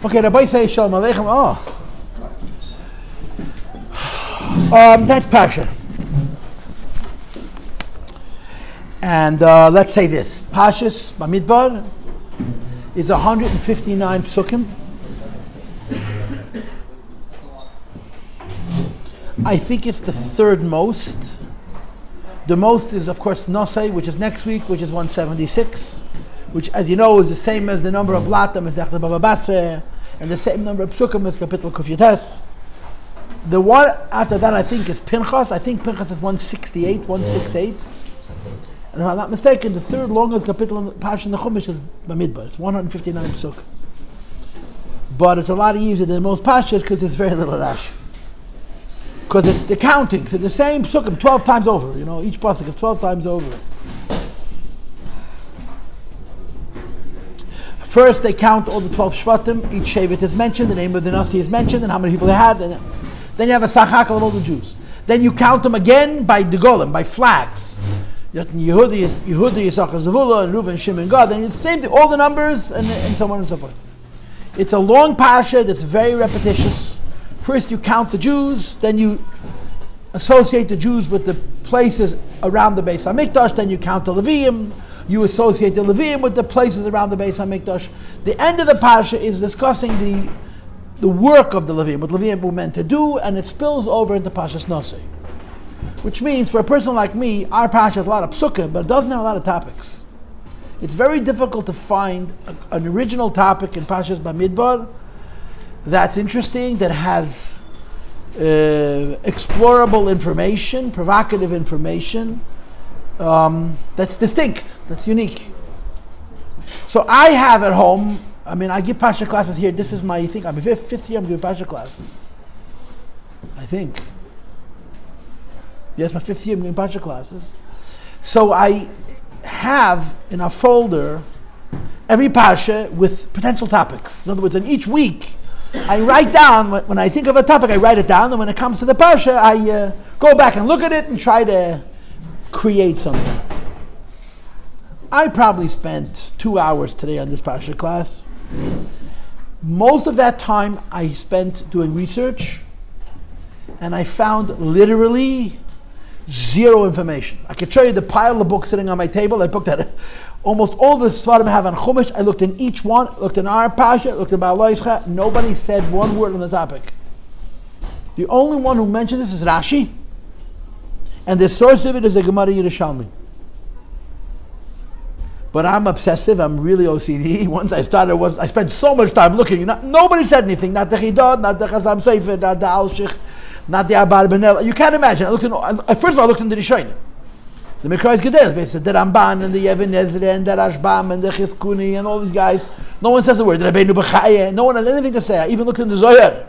Okay, Rabbi say Shalom Aleichem. That's Parsha. And let's say this. Parshas Bamidbar is 159 psukim. I think it's the third most. The most is, of course, Nosei, which is next week, which is 176, which, as you know, is the same as the number of Latam as Achei Temimim, and the same number of psukim as Kapitel Kuf Yotes. The one after that, I think, is Pinchas. I think Pinchas is 168. And if I'm not mistaken, the third longest Kapitel in Parshas in the Chumash is Bamidbar. It's 159 psukim. But it's a lot easier than most Parshas because there's very little RaShI. Because it's the counting, so the same psukim 12 times over. You know, each pasuk is 12 times over. First, they count all the 12 shvatim. Each shevet is mentioned, the name of the nasi is mentioned, and how many people they had. And then you have a sachakal of all the Jews. Then you count them again by the golem, by flags. Yehudi, Yisachar, Zavulun, and Reuven, Shimon, Gad. Then it's the same thing, all the numbers, and so on and so forth. It's a long parsha that's very repetitious. First you count the Jews, then you associate the Jews with the places around the Beis HaMikdash, then you count the Leviim, you associate the Leviim with the places around the Beis HaMikdash. The end of the Parsha is discussing the work of the Leviim, what Leviim were meant to do, and it spills over into Parshas Nosei. Which means for a person like me, our Parsha has a lot of psukim, but it doesn't have a lot of topics. It's very difficult to find an original topic in Parshas Bamidbar that's interesting, that has explorable information, provocative information, that's distinct, that's unique. So I have at home, I give Parsha classes here. This is my, fifth year I'm giving Parsha classes. I think. Yes, my fifth year I'm giving Parsha classes. So I have in a folder every Parsha with potential topics. In other words, in each week, I write down, when I think of a topic, I write it down, and when it comes to the Parsha, I go back and look at it and try to create something. I probably spent 2 hours today on this Parsha class. Most of that time I spent doing research, and I found literally zero information. I could show you the pile of books sitting on my table. I looked at it. Almost all the Svarim I have on Chumash, I looked in each one, looked in our Parsha, looked in Baal Yischa. Nobody said one word on the topic. The only one who mentioned this is RaShI, and the source of it is the Gemara Yerushalmi. But I'm obsessive, I'm really OCD. Once I started, I spent so much time looking. Nobody said anything, not the Chidot, not the Chazam Sefer, not the Alshich, not the Abar Benel. You can't imagine. First of all, I looked in the Rishonim. The Mikrais Gedel, the Ramban and the Yevin Ezra and the Rashbam and the Chizkuni and all these guys. No one says a word. The Rabbeinu B'chaya. No one has anything to say. I even looked in the Zohar.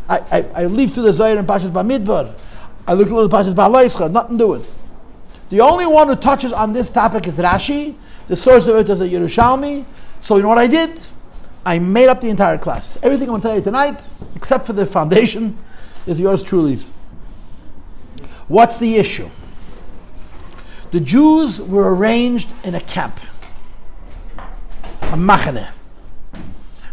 I leave to the Zohar in Parshas Bamidbar. I looked a little Parshas Baal Yischa. Nothing doing. The only one who touches on this topic is RaShI. The source of it is a Yerushalmi. So you know what I did? I made up the entire class. Everything I'm going to tell you tonight, except for the foundation, is yours truly's. What's the issue? The Jews were arranged in a camp, a machane.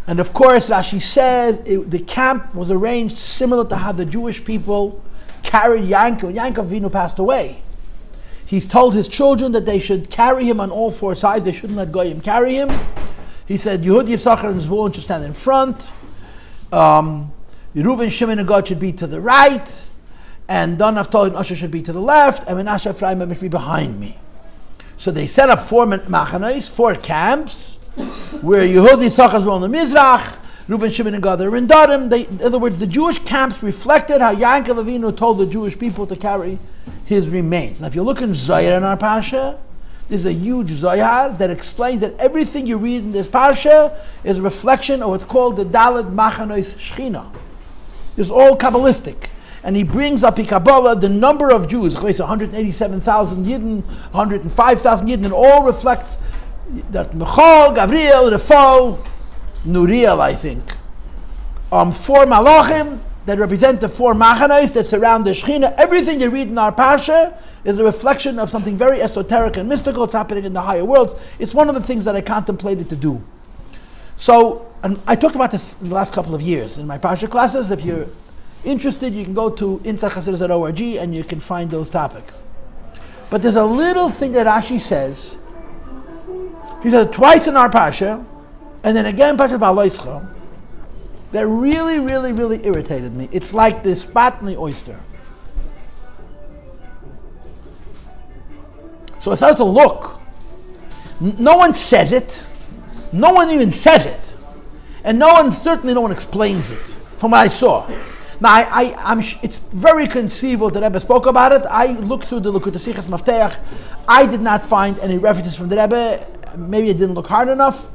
And of course, RaShI says the camp was arranged similar to how the Jewish people carried Yankov. Yankov Avinu passed away. He's told his children that they should carry him on all four sides. They shouldn't let Goyim carry him. He said, Yehud, Yisachar, and Zvulun should stand in front. Reuven, Shimon, and Gad should be to the right. And Dan, Naphtali, and Asher should be to the left. And Menashe, Ephraim, and be behind me. So they set up four machanos, four camps, where Yehud, Yisachar, Zvulun, and Mizrach. Reuven, Shimon, and Gad are in Darim. In other words, the Jewish camps reflected how Yankov Avinu told the Jewish people to carry his remains. Now, if you look in Zohar in our Parsha, there's a huge Zohar that explains that everything you read in this Parsha is a reflection of what's called the Dalet Machanos Shechina. It's all Kabbalistic. And he brings up in Kabbalah the number of Jews, 187,000 Yidden, 105,000 Yidden, and all reflects that Michal, Gavriel, Refal, Nuriel, I think. Four Malachim that represent the four machanos that surround the Shechina. Everything you read in our Parsha is a reflection of something very esoteric and mystical. It's happening in the higher worlds. It's one of the things that I contemplated to do. So and I talked about this in the last couple of years in my Parsha classes. If you're interested, you can go to InsideChassidus.org and you can find those topics. But there's a little thing that RaShI says. He says it twice in our Parsha, and then again in Parshas Bamidbar, that really, really, really irritated me. It's like the spot in the oyster. So I started to look. No one says it. No one even says it. And certainly no one explains it, from what I saw. Now, it's very conceivable that Rebbe spoke about it. I looked through the Likutei Sichos Mafteach. I did not find any references from the Rebbe. Maybe I didn't look hard enough.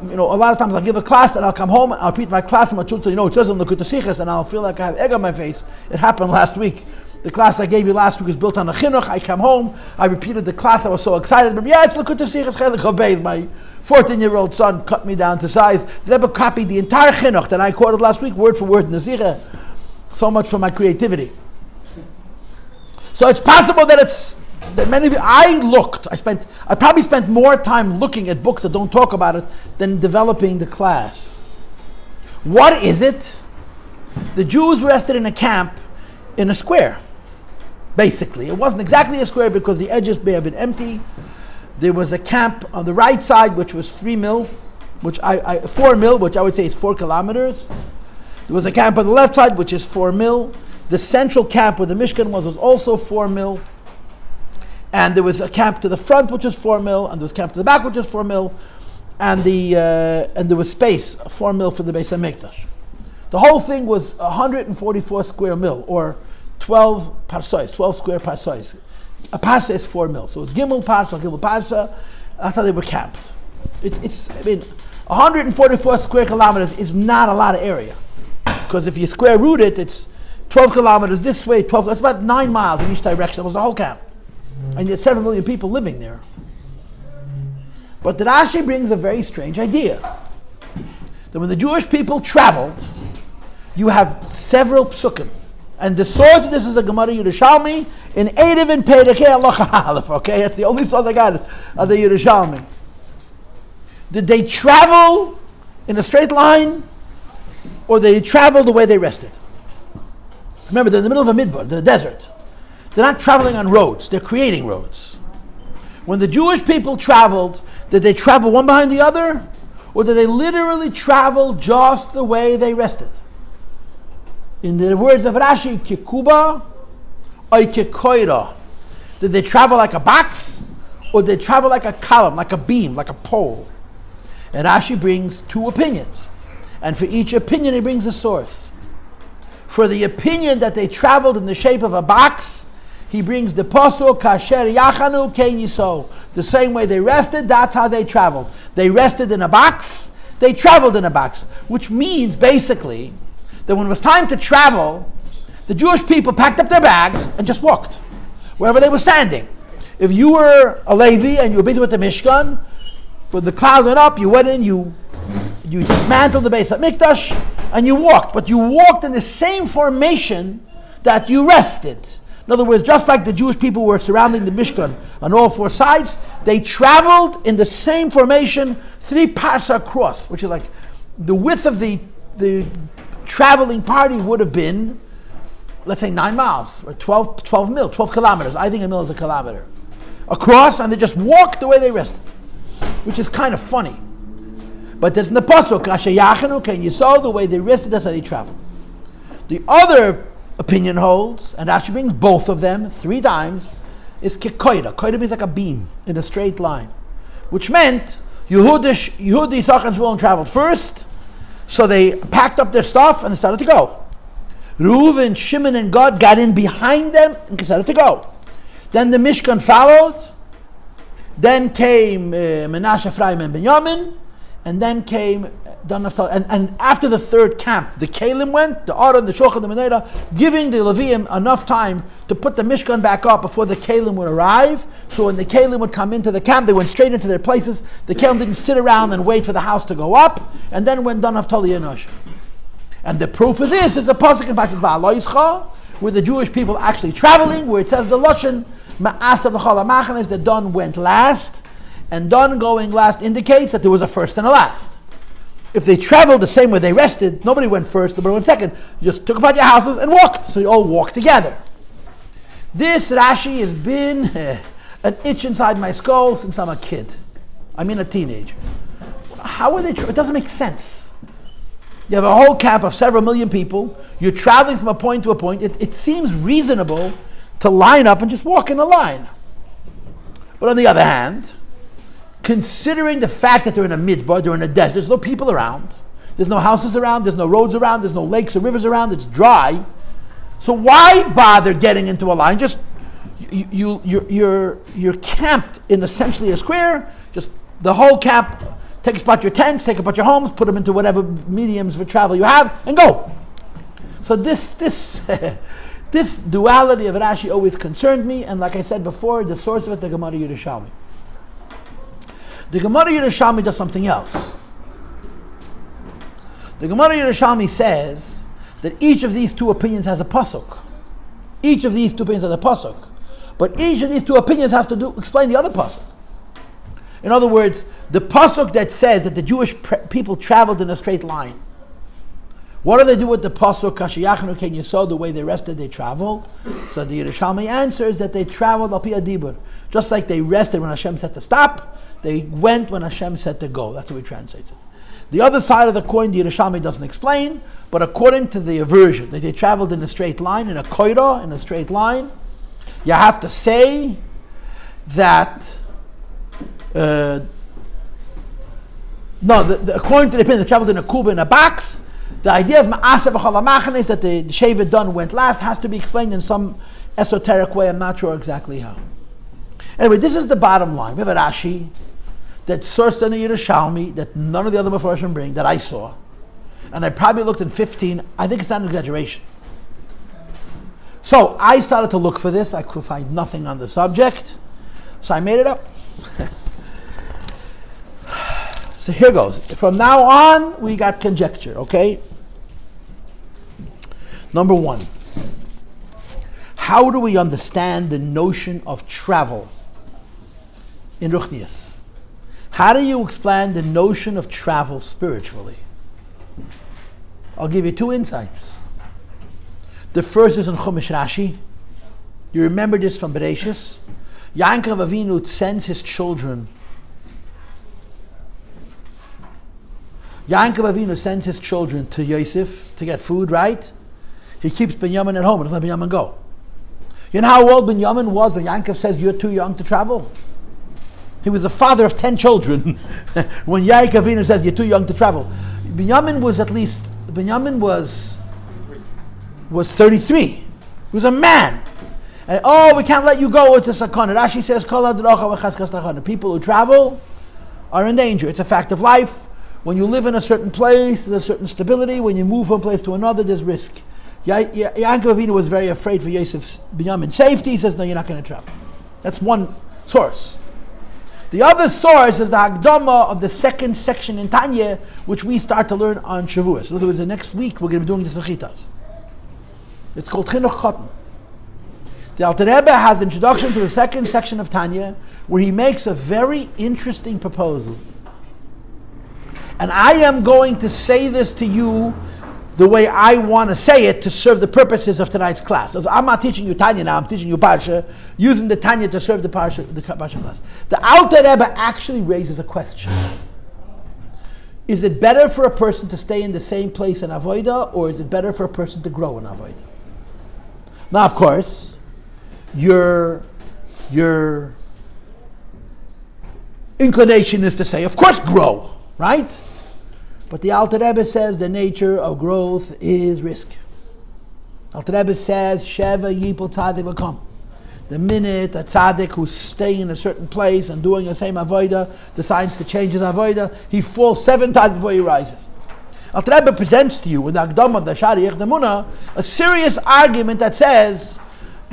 A lot of times I'll give a class and I'll come home and I'll repeat my class and it says in the Likutei Sichos, and I'll feel like I have egg on my face. It happened last week. The class I gave you last week was built on the chinuch. I come home, I repeated the class. I was so excited. Yeah, it's Likutei Sichos Chelik Chobeis. My 14-year-old son cut me down to size. The Rebbe copied the entire chinuch that I quoted last week, word for word in the Sikha. So much for my creativity. So it's possible that many of you. I probably spent more time looking at books that don't talk about it than developing the class. What is it? The Jews rested in a camp in a square. Basically, it wasn't exactly a square because the edges may have been empty. There was a camp on the right side which was 4 mil, which I would say is 4 kilometers. There was a camp on the left side which is 4 mil. The central camp where the Mishkan was also 4 mil. And there was a camp to the front which was 4 mil, and there was a camp to the back which was 4 mil, and there was space 4 mil for the Beis HaMikdash. The whole thing was 144 square mil, or 12 square parsois. A parsa is 4 mil, so it's Gimel Parsa. That's how they were camped. 144 square kilometers is not a lot of area, because if you square root it, it's 12 kilometers this way, it's about 9 miles in each direction. That was the whole camp. And you had 7 million people living there. But the RaShI brings a very strange idea. That when the Jewish people traveled, you have several psukim. And the source of this is a Gemara Yerushalmi in Eidiv and Pedekei Halacha Aleph. Okay, that's the only source I got of the Yerushalmi. Did they travel in a straight line, or they traveled the way they rested? Remember, they're in the middle of a midbar, the desert. They're not traveling on roads, they're creating roads. When the Jewish people traveled, did they travel one behind the other? Or did they literally travel just the way they rested? In the words of RaShI, kikuba or kikoira. Did they travel like a box? Or did they travel like a column, like a beam, like a pole? And RaShI brings 2 opinions. And for each opinion he brings a source. For the opinion that they traveled in the shape of a box, he brings the pasuk kasher yachanu kein yiso. The same way they rested, that's how they traveled. They rested in a box, they traveled in a box. Which means basically that when it was time to travel, the Jewish people packed up their bags and just walked wherever they were standing. If you were a Levi and you were busy with the Mishkan, when the cloud went up, you went in, you dismantled the Beis HaMikdash and you walked. But you walked in the same formation that you rested. In other words, just like the Jewish people were surrounding the Mishkan on all 4 sides, they traveled in the same formation 3 parsa across, which is like the width of the traveling party would have been, let's say 9 miles, or 12 kilometers. I think a mil is a kilometer. Across, and they just walked the way they rested, which is kind of funny. But there's in the pasuk, Asher Yachanu, can you saw the way they rested, that's how they traveled. The other opinion holds, and RaShI brings both of them 3 times, is kikoida. Koida means like a beam in a straight line, which meant Yehudi, Yisachar, and Zvulun traveled first, so they packed up their stuff and they started to go. Reuven, Shimon, and Gad got in behind them and started to go. Then the Mishkan followed. Then came Menashe, Ephraim, and Benjamin, and then came Dan Naphtali. And after the 3rd camp, the Kalim went, the Aron, the Shochan, the Menera, giving the Leviim enough time to put the Mishkan back up before the Kalim would arrive. So when the Kalim would come into the camp, they went straight into their places. The Kalim didn't sit around and wait for the house to go up. And then went Dan Naphtali and Asher. And the proof of this is a pasuk in Parshas Bamidbar, where the Jewish people actually traveling, where it says the Lashon Ma'asav L'chol HaMachane is that Dan went last, and Dan going last indicates that there was a first and a last. If they traveled the same way they rested, nobody went first, nobody went second. You just took apart your houses and walked. So you all walked together. This RaShI has been an itch inside my skull since I'm a kid. I mean a teenager. How are they? It doesn't make sense. You have a whole camp of several million people. You're traveling from a point to a point. It seems reasonable to line up and just walk in a line. But on the other hand, considering the fact that they're in a midbar, they're in a desert, there's no people around, there's no houses around, there's no roads around, there's no lakes or rivers around, it's dry. So why bother getting into a line? Just you're camped in essentially a square. Just the whole camp. Take apart your tents, take apart your homes, put them into whatever mediums for travel you have, and go. So this this duality of RaShI always concerned me, and like I said before, the source of it is the Gemara Yerushalmi. The Gemara Yerushalmi does something else. The Gemara Yerushalmi says that each of these two opinions has a pasuk. Each of these two opinions has a pasuk. But each of these two opinions has to explain the other pasuk. In other words, the pasuk that says that the Jewish people traveled in a straight line. What do they do with the pasuk? Kashiyachnu ken yesod, the way they rested, they traveled. So the Yerushalmi answers that they traveled al pi adibur. Just like they rested when Hashem said to stop, they went when Hashem said to go. That's how he translates it. The other side of the coin, the Yerushalmi doesn't explain, but according to the aversion, that they traveled in a straight line, in a koira, in a straight line, you have to say that according to the opinion, they traveled in a kuba, in a box. The idea of ma'aseh v'chol ha'machanes, that the shevet done went last, has to be explained in some esoteric way. I'm not sure exactly how. Anyway, this is the bottom line. We have a RaShI that's sourced in the Yerushalmi that none of the other Mefarshim bring, that I saw. And I probably looked in 15. I think it's not an exaggeration. So I started to look for this. I could find nothing on the subject. So I made it up. So here goes. From now on, we got conjecture, okay? Number one, how do we understand the notion of travel in Ruchnius? How do you explain the notion of travel spiritually? I'll give you two insights. The first is in Chumash RaShI. You remember this from Bereshis. Yaakov Avinu sends his children. Yaakov Avinu sends his children to Yosef to get food, right? He keeps Binyamin at home and doesn't let Binyamin go. You know how old Binyamin was when Yaakov says, you're too young to travel? He was the father of 10 children. When Yaakov Avinu says, you're too young to travel. Binyamin was 33. He was a man. And, we can't let you go, it's a sakana. RaShI says, the people who travel are in danger. It's a fact of life. When you live in a certain place, there's certain stability. When you move from place to another, there's risk. Yaakov Avinu was very afraid for Yosef's Binyamin's safety. He says, no, you're not going to travel. That's one source. The other source is the Hagdama of the second section in Tanya, which we start to learn on Shavuos. In other words, the next week we're going to be doing the Sechitas. It's called Chinuch Choten. The Alter Rebbe has the introduction to the second section of Tanya, where he makes a very interesting proposal. And I am going to say this to you the way I want to say it to serve the purposes of tonight's class. So I'm not teaching you Tanya now, I'm teaching you Parsha, using the Tanya to serve the Parsha class. The Alter Rebbe actually raises a question. Is it better for a person to stay in the same place in Avodah, or is it better for a person to grow in Avodah? Now, of course, your inclination is to say, of course, grow, right? But the Alter Rebbe says the nature of growth is risk. Alter Rebbe says, Sheva Yipol Tzadik V'Kom. The minute a tzaddik who's staying in a certain place and doing the same avodah decides to change his avodah, he falls 7 times before he rises. Alter Rebbe presents to you with the Akdam of the Shariach Demuna a serious argument that says,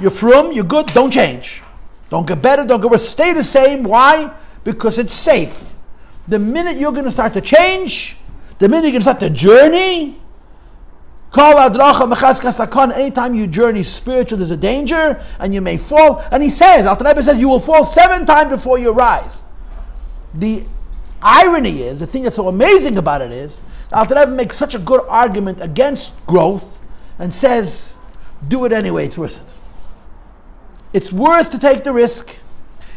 you're frum, you're good, don't change. Don't get better, don't get worse, stay the same. Why? Because it's safe. The minute you're going to start to change, the minute you're going to start the journey, anytime you journey spiritual, there's a danger, and you may fall. And he says, Alter Rebbe says, you will fall 7 times before you rise. The irony is, the thing that's so amazing about it is, the Alter Rebbe makes such a good argument against growth and says, do it anyway, it's worth it. It's worth to take the risk.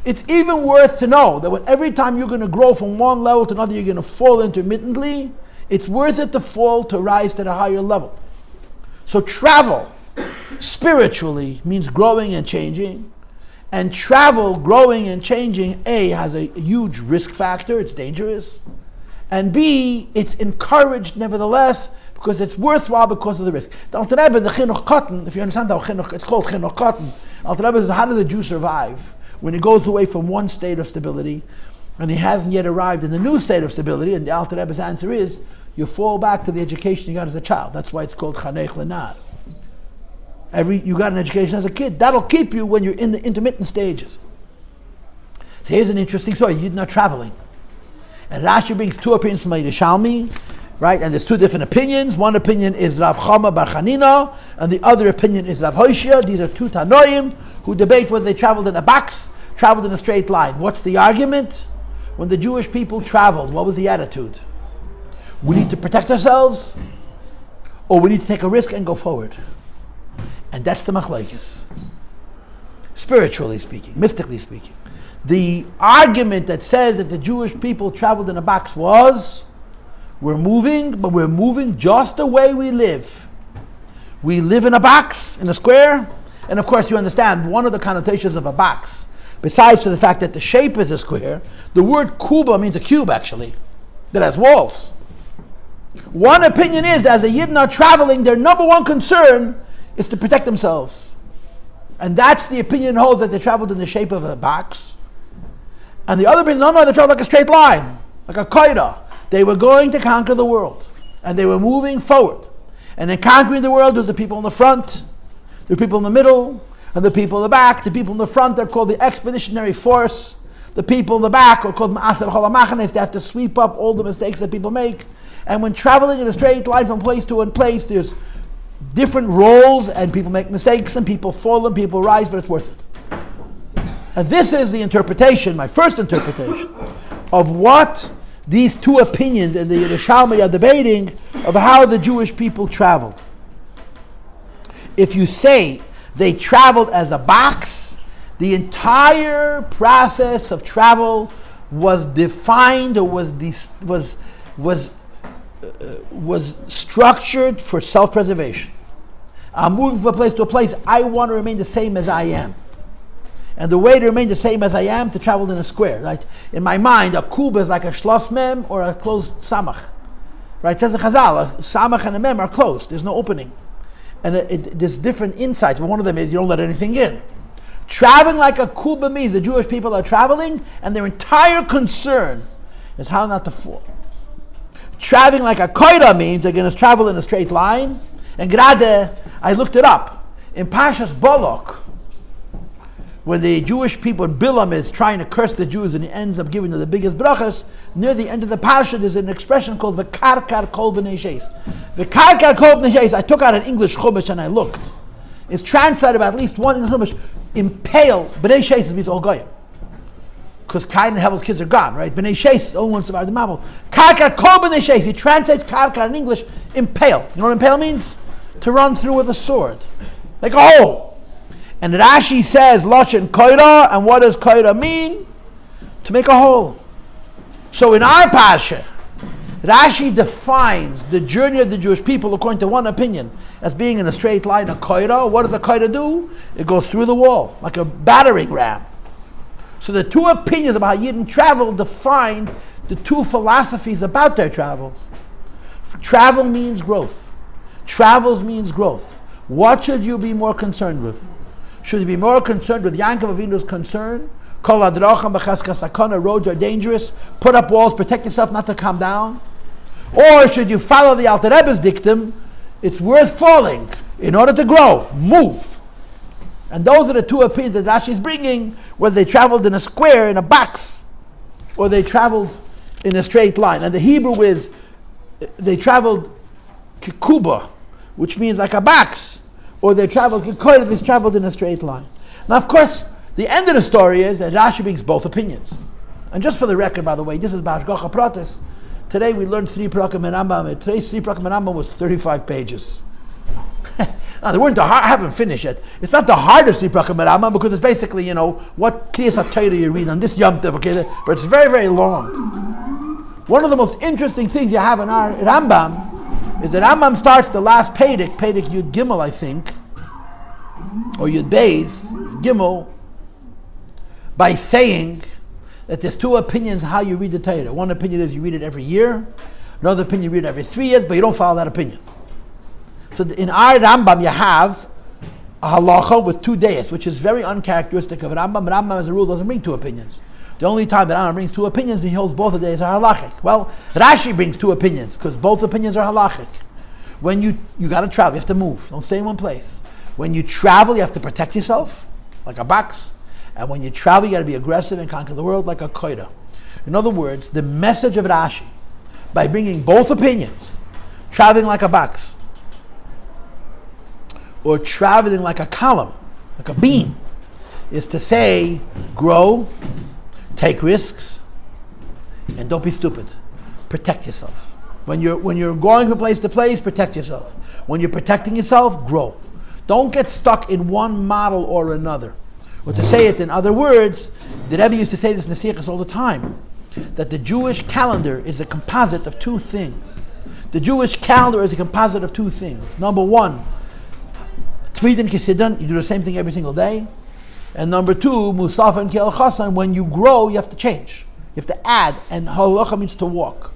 It's even worth to know that every time you're going to grow from one level to another, you're going to fall intermittently. It's worth it to fall to rise to the higher level. So travel spiritually means growing and changing. And travel, growing and changing, A, has a huge risk factor, it's dangerous. And B, it's encouraged nevertheless, because it's worthwhile because of the risk. The Alter Rebbe, the Chinuch Cotton, if you understand how Chinuch, it's called Chinuch Cotton. Alter Rebbe says, how does a Jew survive when he goes away from one state of stability and he hasn't yet arrived in the new state of stability? And the Alter Rebbe's answer is, you fall back to the education you got as a child. That's why it's called Chanech Lenar. You got an education as a kid. That'll keep you when you're in the intermittent stages. So here's an interesting story. You're not traveling. And RaShI brings two opinions from Yerushalmi, right? And there's two different opinions. One opinion is Rav Chama Bar Chanina, and the other opinion is Rav Hoshia. These are two Tanoim who debate whether they traveled in a box, traveled in a straight line. What's the argument? When the Jewish people traveled, what was the attitude? We need to protect ourselves, or we need to take a risk and go forward. And that's the machlokes. Spiritually speaking, mystically speaking. The argument that says that the Jewish people traveled in a box was, we're moving, but we're moving just the way we live. We live in a box, in a square, and of course you understand one of the connotations of a box, besides to the fact that the shape is a square, the word kuba means a cube actually, that has walls. One opinion is, as a Yidden are traveling, their number one concern is to protect themselves. And that's the opinion holds, that they traveled in the shape of a box. And the other opinion, no, they traveled like a straight line, like a koida. They were going to conquer the world. And they were moving forward. And in conquering the world, there's the people in the front, the people in the middle, and the people in the back. The people in the front are called the expeditionary force. The people in the back are called ma'asav chalamachanes. They have to sweep up all the mistakes that people make. And when traveling in a straight line from place to one place, there's different roles, and people make mistakes, and people fall, and people rise, but it's worth it. And this is the interpretation, my first interpretation, of what these two opinions in the Yerushalmi are debating of how the Jewish people traveled. If you say they traveled as a box, the entire process of travel was defined, or was structured for self-preservation. I'm moving from a place to a place. I want to remain the same as I am. And the way to remain the same as I am, to travel in a square. Right? In my mind, a kuba is like a shloss mem or a closed samach. Right? It says in Chazal, a samach and a mem are closed. There's no opening. And there's different insights, but one of them is you don't let anything in. Traveling like a kuba means the Jewish people are traveling, and their entire concern is how not to fall. Traveling like a koida means they're going to travel in a straight line. And grade, I looked it up. In Parshas Balak, when the Jewish people in Bilam is trying to curse the Jews and he ends up giving them the biggest brachas, near the end of the Parsha there's an expression called V'karkar kol b'nei sheis. V'karkar kol b'nei sheis, I took out an English chumash and I looked. It's translated by at least one English chumash. Impale, b'nei sheis means all goyim. Because Cain and Hevel's kids are gone, right? B'nei sheis, the only one survived the Mabel. Karkar kol b'nei sheis, he translates karkar in English, impale. You know what impale means? To run through with a sword. Like a hole. And RaShI says, Lashon koida, and what does koida mean? To make a hole. So in our Parsha, RaShI defines the journey of the Jewish people, according to one opinion, as being in a straight line, a koida. What does the koida do? It goes through the wall, like a battering ram. So the two opinions about how Yidden travel defined the two philosophies about their travels. Travel means growth. Travels means growth. What should you be more concerned with? Should you be more concerned with Yaakov Avinu's concern? Kol hadracham b'chaskas sakana, roads are dangerous. Put up walls, protect yourself not to come down. Or should you follow the Alter Rebbe's dictum? It's worth falling in order to grow. Move. And those are the two opinions that RaShI is bringing, whether they traveled in a square, in a box, or they traveled in a straight line. And the Hebrew is, they traveled kikuba, which means like a box, or they traveled kikoida, they traveled in a straight line. Now, of course, the end of the story is that RaShI brings both opinions. And just for the record, by the way, this is B'Hashgacha Pratis. Today we learned 3 Prakim and Rambam. Today's 3 Prakim and Rambam was 35 pages. Now, they weren't I haven't finished yet. It's not the hardest 3 Prakim and Rambam because it's basically, what Kriyas HaTorah you read on this Yom Tov, okay? But it's very, very long. One of the most interesting things you have in our Rambam is that Rambam starts the last Pedic Yud Gimel, I think, or Yud Beis, Yud Gimel, by saying that there's 2 opinions how you read the Torah. One opinion is you read it every year. Another opinion you read it every 3 years, but you don't follow that opinion. So in our Rambam you have a halacha with 2 days, which is very uncharacteristic of Rambam. Rambam as a rule doesn't bring 2 opinions. The only time that Rambam brings 2 opinions when he holds both the days are halachic. Well, RaShI brings 2 opinions because both opinions are halachic. When you got to travel, you have to move. Don't stay in one place. When you travel, you have to protect yourself like a box. And when you travel, you got to be aggressive and conquer the world like a koida. In other words, the message of RaShI, by bringing both opinions, traveling like a box, or traveling like a column, like a beam, is to say, grow, take risks, and don't be stupid. Protect yourself. When you're going from place to place, protect yourself. When you're protecting yourself, grow. Don't get stuck in one model or another. Or to say it in other words, the Rebbe used to say this in the Sichos all the time, that the Jewish calendar is a composite of 2 things. The Jewish calendar is a composite of 2 things. Number 1, Tmid and Kisidran, you do the same thing every single day. And number 2, Musaf and Kiel Chasan, when you grow, you have to change. You have to add, and halacha means to walk.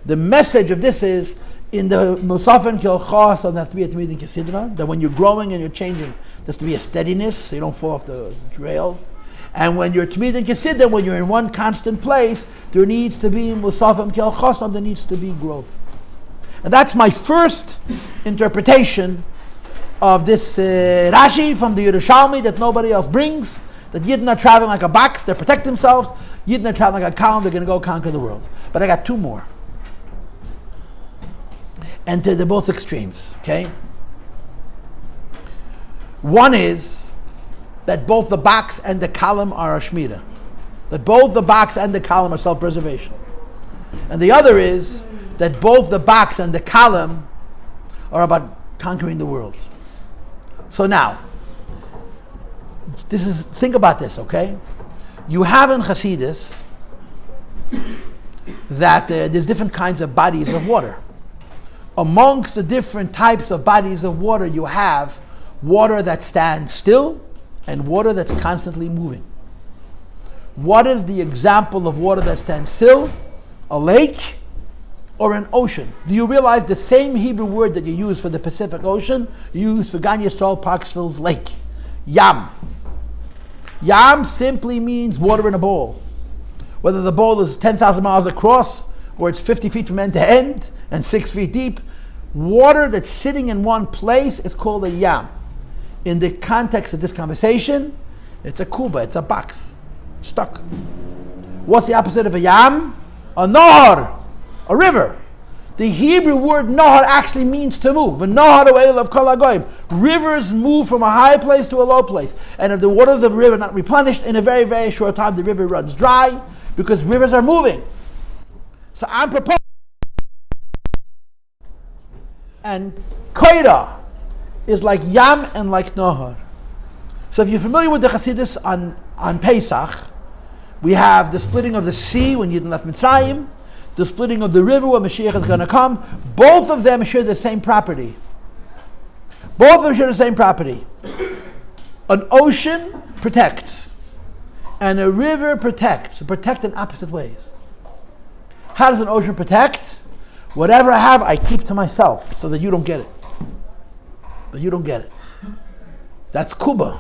The message of this is, in the Musaf and Kiel Chasan, there has to be a Tmid and Kisidran, that when you're growing and you're changing, there has to be a steadiness, so you don't fall off the rails. And when you're Tmid and Kisidran, when you're in one constant place, there needs to be Musaf and Kiel Chasan, there needs to be growth. And that's my first interpretation of this RaShI from the Yerushalmi that nobody else brings, that Yidden are traveling like a box, they protect themselves. Yidden are traveling like a column, they're going to go conquer the world. But I got 2 more. And they're both extremes, okay? One is that both the box and the column are a shmira. That both the box and the column are self-preservation. And the other is that both the box and the column are conquering the world. So now, think about this, okay? You have in Hasidus that there's different kinds of bodies of water. Amongst the different types of bodies of water, you have water that stands still and water that's constantly moving. What is the example of water that stands still? A lake or an ocean? Do you realize the same Hebrew word that you use for the Pacific Ocean, you use for Gan Yisrael Parksville's lake? Yam. Yam simply means water in a bowl. Whether the bowl is 10,000 miles across or it's 50 feet from end to end and 6 feet deep, water that's sitting in one place is called a yam. In the context of this conversation, it's a kuba, it's a box, stuck. What's the opposite of a yam? A nahar, a river. The Hebrew word nahar actually means to move. Rivers move from a high place to a low place. And if the water of the river is not replenished, in a very, very short time the river runs dry because rivers are moving. So I'm proposing. And koira is like yam and like nahar. So if you're familiar with the Chassidus on Pesach, we have the splitting of the sea when Yidden left Mitzrayim, the splitting of the river when Mashiach is going to come. Both of them share the same property. Both of them share the same property. An ocean protects, and a river protects. Protect in opposite ways. How does an ocean protect? Whatever I have, I keep to myself so that you don't get it. But you don't get it. That's kuba.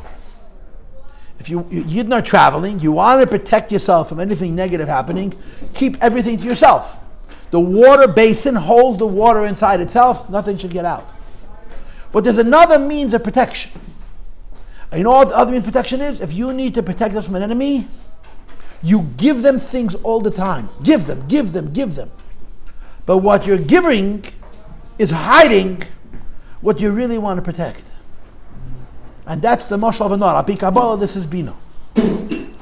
If you're not traveling, you want to protect yourself from anything negative happening, keep everything to yourself. The water basin holds the water inside itself, nothing should get out. But there's another means of protection. And you know what the other means of protection is? If you need to protect us from an enemy, you give them things all the time. Give them. But what you're giving is hiding what you really want to protect. And that's the mashal of a nar. Api Kabbalah, this is Bina.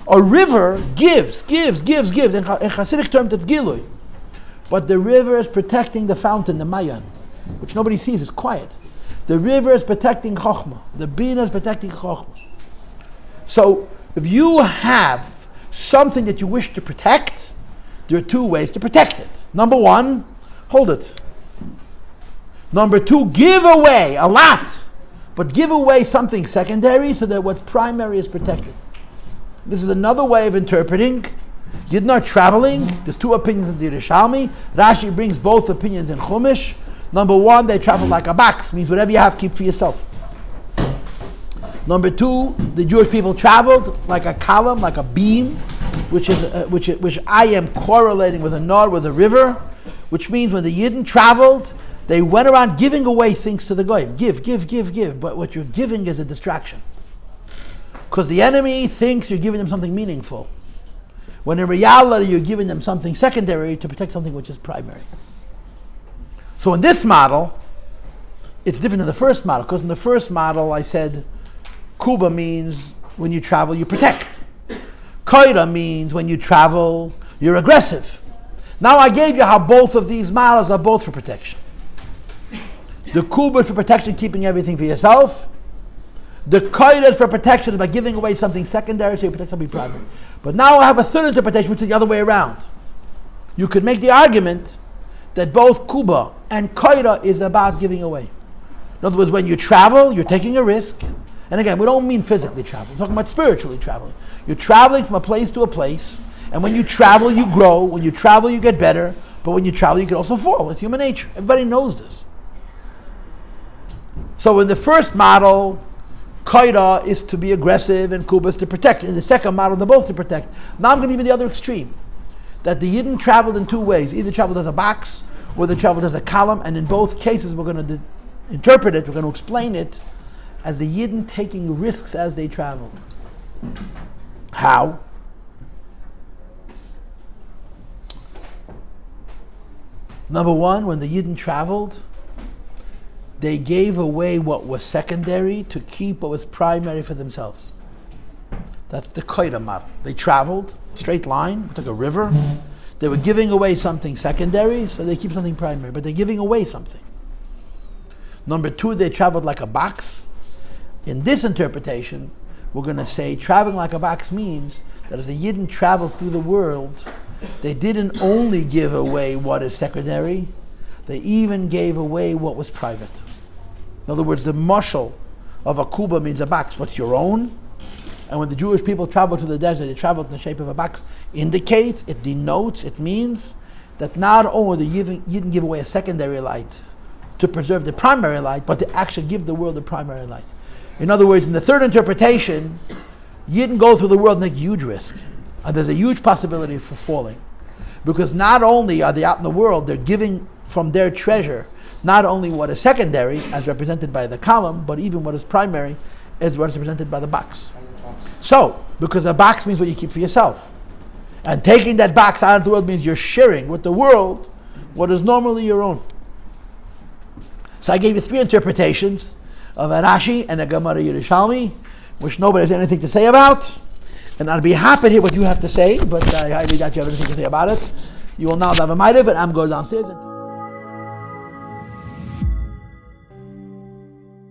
A river gives. In Hasidic terms, it's gilui. But the river is protecting the fountain, the mayan, which nobody sees, it's quiet. The river is protecting chokhmah. The bina is protecting chokhmah. So, if you have something that you wish to protect, there are two ways to protect it. Number one, hold it. Number two, give away a lot, but give away something secondary so that what's primary is protected. This is another way of interpreting. You're not traveling. There's two opinions in the Yerushalmi. RaShI brings both opinions in Chumash. Number one, they travel like a box, means whatever you have, keep for yourself. Number two, the Jewish people traveled like a column, like a beam, which I am correlating with a nor, with a river, which means when the Yidden traveled, they went around giving away things to the goyim. Give. But what you're giving is a distraction. Because the enemy thinks you're giving them something meaningful. When in reality, you're giving them something secondary to protect something which is primary. So in this model, it's different than the first model. Because in the first model, I said, Kuba means when you travel, you protect. Koira means when you travel, you're aggressive. Now I gave you how both of these models are both for protection. The Kuba is for protection, keeping everything for yourself. The Koira is for protection by giving away something secondary so you protect something primary. But now I have a third interpretation, which is the other way around. You could make the argument that both Kuba and Koira is about giving away. In other words, when you travel, you're taking a risk. And again, we don't mean physically travel. We're talking about spiritually traveling. You're traveling from a place to a place, and when you travel, you grow. When you travel, you get better. But when you travel, you can also fall. It's human nature. Everybody knows this. So in the first model, Koira is to be aggressive and Kuba is to protect. In the second model, they're both to protect. Now I'm going to give you the other extreme. That the Yidden traveled in two ways. Either traveled as a box, or they traveled as a column. And in both cases, we're going to interpret it, we're going to explain it as the Yidden taking risks as they traveled. How? Number one, when the Yidden traveled, they gave away what was secondary to keep what was primary for themselves. That's the Koira model. They traveled, straight line, it's like a river. They were giving away something secondary, so they keep something primary, but they're giving away something. Number two, they traveled like a box. In this interpretation, we're going to say traveling like a box means that as the Yidden traveled through the world, they didn't only give away what is secondary, they even gave away what was private. In other words, the mashal of a kuba means a box, what's your own. And when the Jewish people traveled to the desert, they traveled in the shape of a box, indicates, it denotes, it means that not only the Yidden give away a secondary light to preserve the primary light, but to actually give the world the primary light. In other words, in the third interpretation, Yidden go through the world and take huge risk. And there's a huge possibility for falling. Because not only are they out in the world, they're giving from their treasure, not only what is secondary, as represented by the column, but even what is primary, as represented by the box. So, because a box means what you keep for yourself. And taking that box out of the world means you're sharing with the world what is normally your own. So I gave you three interpretations of a RaShI and a Gemara Yerushalmi, which nobody has anything to say about. And I'd be happy to hear what you have to say, but I highly doubt you have anything to say about it. You will now have a mitzvah, and I'm going downstairs.